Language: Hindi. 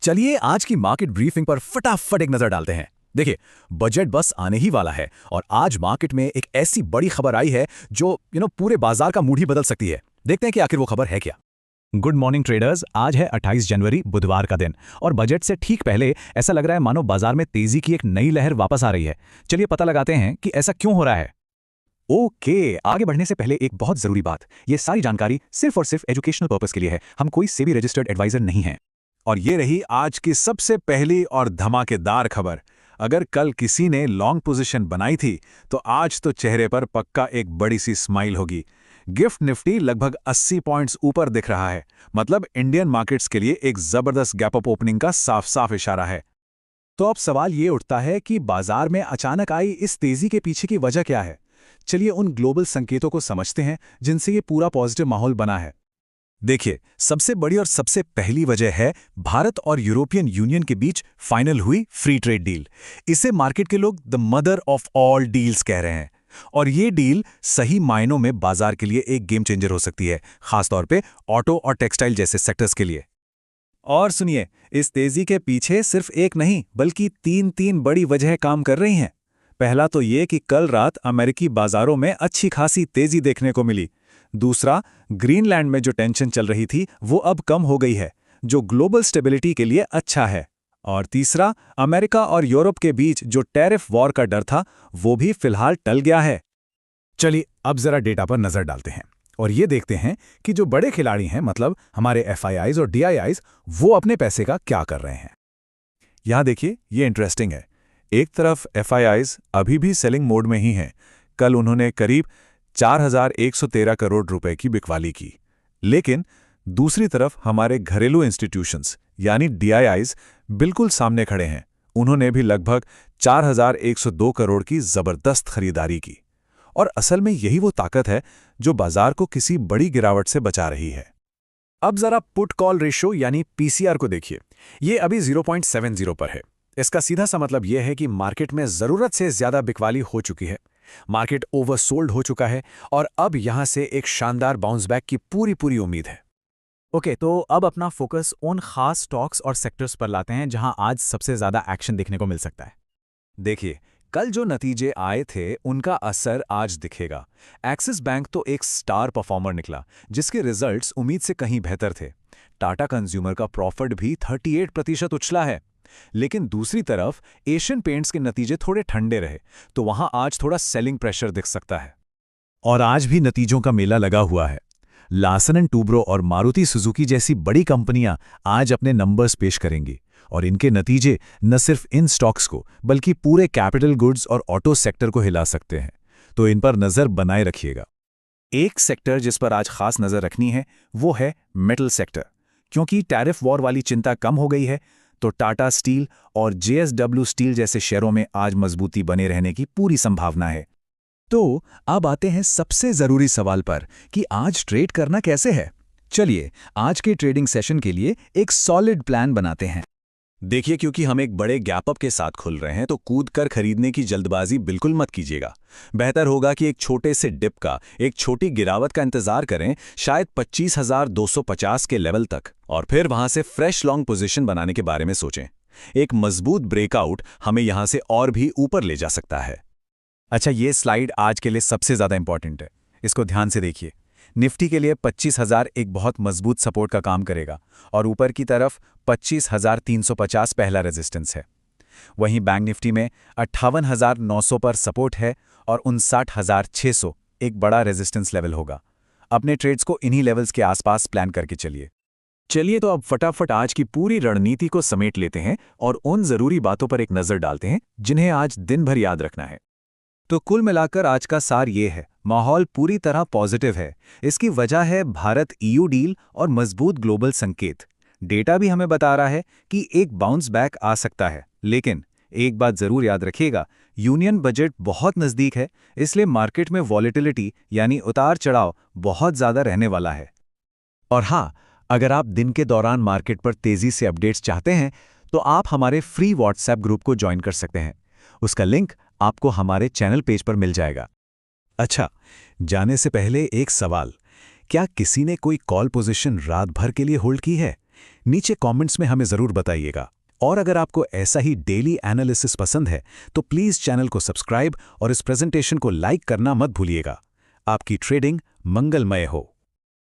चलिए आज की मार्केट ब्रीफिंग पर फटाफट एक नजर डालते हैं। देखिए, बजट बस आने ही वाला है और आज मार्केट में एक ऐसी बड़ी खबर आई है जो पूरे बाजार का मूड ही बदल सकती है। देखते हैं कि आखिर वो खबर है क्या। गुड मॉर्निंग ट्रेडर्स, आज है 28 जनवरी बुधवार का दिन और बजट से ठीक पहले ऐसा लग रहा है मानो बाजार में तेजी की एक नई लहर वापस आ रही है। चलिए पता लगाते हैं कि ऐसा क्यों हो रहा है। ओके, आगे बढ़ने से पहले एक बहुत जरूरी बात, ये सारी जानकारी सिर्फ और सिर्फ एजुकेशनल पर्पस के लिए है। हम कोई सेबी रजिस्टर्ड एडवाइजर नहीं हैं। और ये रही आज की सबसे पहली और धमाकेदार खबर। अगर कल किसी ने लॉन्ग पोजीशन बनाई थी तो आज तो चेहरे पर पक्का एक बड़ी सी स्माइल होगी। गिफ्ट निफ्टी लगभग 80 पॉइंट्स ऊपर दिख रहा है, मतलब इंडियन मार्केट्स के लिए एक जबरदस्त गैप अप ओपनिंग का साफ साफ इशारा है। तो अब सवाल ये उठता है कि बाजार में अचानक आई इस तेजी के पीछे की वजह क्या है। चलिए उन ग्लोबल संकेतों को समझते हैं जिनसे ये पूरा पॉजिटिव माहौल बना है। देखिए, सबसे बड़ी और सबसे पहली वजह है भारत और यूरोपियन यूनियन के बीच फाइनल हुई फ्री ट्रेड डील। इसे मार्केट के लोग the mother of all deals कह रहे हैं और ये डील सही मायनों में बाजार के लिए एक गेम चेंजर हो सकती है, खासतौर पे ऑटो और टेक्सटाइल जैसे सेक्टर्स के लिए। और सुनिए, इस तेजी के पीछे सिर्फ एक नहीं बल्कि तीन बड़ी वजह काम कर रही हैं। पहला तो ये कि कल रात अमेरिकी बाजारों में अच्छी खासी तेजी देखने को मिली। दूसरा, ग्रीनलैंड में जो टेंशन चल रही थी वो अब कम हो गई है, जो ग्लोबल स्टेबिलिटी के लिए अच्छा है। और तीसरा, अमेरिका और यूरोप के बीच जो टैरिफ वॉर का डर था वो भी फिलहाल टल गया है। चलिए अब जरा डेटा पर नजर डालते हैं और ये देखते हैं कि जो बड़े खिलाड़ी हैं, मतलब हमारे एफआईआईज और डीआईआईज, वो अपने पैसे का क्या कर रहे हैं। यहां देखिए, ये इंटरेस्टिंग है। एक तरफ एफआईआईज अभी भी सेलिंग मोड में ही हैं। कल उन्होंने करीब 4,113 करोड़ रुपए की बिकवाली की। लेकिन दूसरी तरफ हमारे घरेलू इंस्टीट्यूशंस यानी डीआईआईज बिल्कुल सामने खड़े हैं। उन्होंने भी लगभग 4,102 करोड़ की जबरदस्त खरीदारी की। और असल में यही वो ताकत है जो बाजार को किसी बड़ी गिरावट से बचा रही है। अब जरा पुट कॉल रेशो यानी पीसीआर को देखिए। ये अभी 0.70 पर है। इसका सीधा सा मतलब यह है कि मार्केट में जरूरत से ज्यादा बिकवाली हो चुकी है, मार्केट ओवरसोल्ड हो चुका है और अब यहां से एक शानदार बाउंस बैक की पूरी उम्मीद है। ओके, तो अब अपना फोकस उन खास स्टॉक्स और सेक्टर्स पर लाते हैं जहां आज सबसे ज्यादा एक्शन देखने को मिल सकता है। देखिए, कल जो नतीजे आए थे उनका असर आज दिखेगा। एक्सिस बैंक तो एक स्टार परफॉर्मर निकला, जिसके रिजल्ट्स उम्मीद से कहीं बेहतर थे। टाटा कंज्यूमर का प्रॉफिट भी 38% उछला है। लेकिन दूसरी तरफ एशियन पेंट्स के नतीजे थोड़े ठंडे रहे, तो वहां आज थोड़ा सेलिंग प्रेशर दिख सकता है। और आज भी नतीजों का मेला लगा हुआ है। लार्सन एंड टूब्रो और मारुति सुजुकी जैसी बड़ी कंपनियां आज अपने नंबर्स पेश करेंगी और इनके नतीजे न सिर्फ इन स्टॉक्स को बल्कि पूरे कैपिटल गुड्स और ऑटो सेक्टर को हिला सकते हैं, तो इन पर नजर बनाए रखिएगा। एक सेक्टर जिस पर आज खास नजर रखनी है वो है मेटल सेक्टर, क्योंकि टैरिफ वॉर वाली चिंता कम हो गई है, तो टाटा स्टील और जेएसडब्ल्यू स्टील जैसे शेयरों में आज मजबूती बने रहने की पूरी संभावना है। तो अब आते हैं सबसे जरूरी सवाल पर कि आज ट्रेड करना कैसे है। चलिए आज के ट्रेडिंग सेशन के लिए एक सॉलिड प्लान बनाते हैं। देखिए, क्योंकि हम एक बड़े गैप अप के साथ खुल रहे हैं तो कूद कर खरीदने की जल्दबाजी बिल्कुल मत कीजिएगा। बेहतर होगा कि एक छोटे से डिप का, एक छोटी गिरावट का इंतजार करें, शायद 25,250 के लेवल तक, और फिर वहां से फ्रेश लॉन्ग पोजीशन बनाने के बारे में सोचें। एक मजबूत ब्रेकआउट हमें यहां से और भी ऊपर ले जा सकता है। अच्छा, ये स्लाइड आज के लिए सबसे ज्यादा इंपॉर्टेंट है, इसको ध्यान से देखिए। निफ्टी के लिए 25,000 एक बहुत मजबूत सपोर्ट का काम करेगा और ऊपर की तरफ 25,350 पहला रेजिस्टेंस है। वहीं बैंक निफ्टी में 58,900 पर सपोर्ट है और 59,600 एक बड़ा रेजिस्टेंस लेवल होगा। अपने ट्रेड्स को इन्हीं लेवल्स के आसपास प्लान करके चलिए तो अब फटाफट आज की पूरी रणनीति को समेट लेते हैं और उन जरूरी बातों पर एक नजर डालते हैं जिन्हें आज दिन भर याद रखना है। तो कुल मिलाकर आज का सार ये है, माहौल पूरी तरह पॉजिटिव है। इसकी वजह है भारत ईयू डील और मजबूत ग्लोबल संकेत। डेटा भी हमें बता रहा है कि एक बाउंस बैक आ सकता है, लेकिन एक बात जरूर याद रखिएगा, यूनियन बजट बहुत नजदीक है, इसलिए मार्केट में वॉलेटिलिटी यानी उतार चढ़ाव बहुत ज्यादा रहने वाला है। और हाँ, अगर आप दिन के दौरान मार्केट पर तेजी से अपडेट्स चाहते हैं तो आप हमारे फ्री व्हाट्सएप ग्रुप को ज्वाइन कर सकते हैं। उसका लिंक आपको हमारे चैनल पेज पर मिल जाएगा। अच्छा, जाने से पहले एक सवाल, क्या किसी ने कोई कॉल पोजीशन रात भर के लिए होल्ड की है नीचे कमेंट्स में हमें ज़रूर बताइएगा। और अगर आपको ऐसा ही डेली एनालिसिस पसंद है तो प्लीज़ चैनल को सब्सक्राइब और इस प्रेजेंटेशन को लाइक करना मत भूलिएगा। आपकी ट्रेडिंग मंगलमय हो।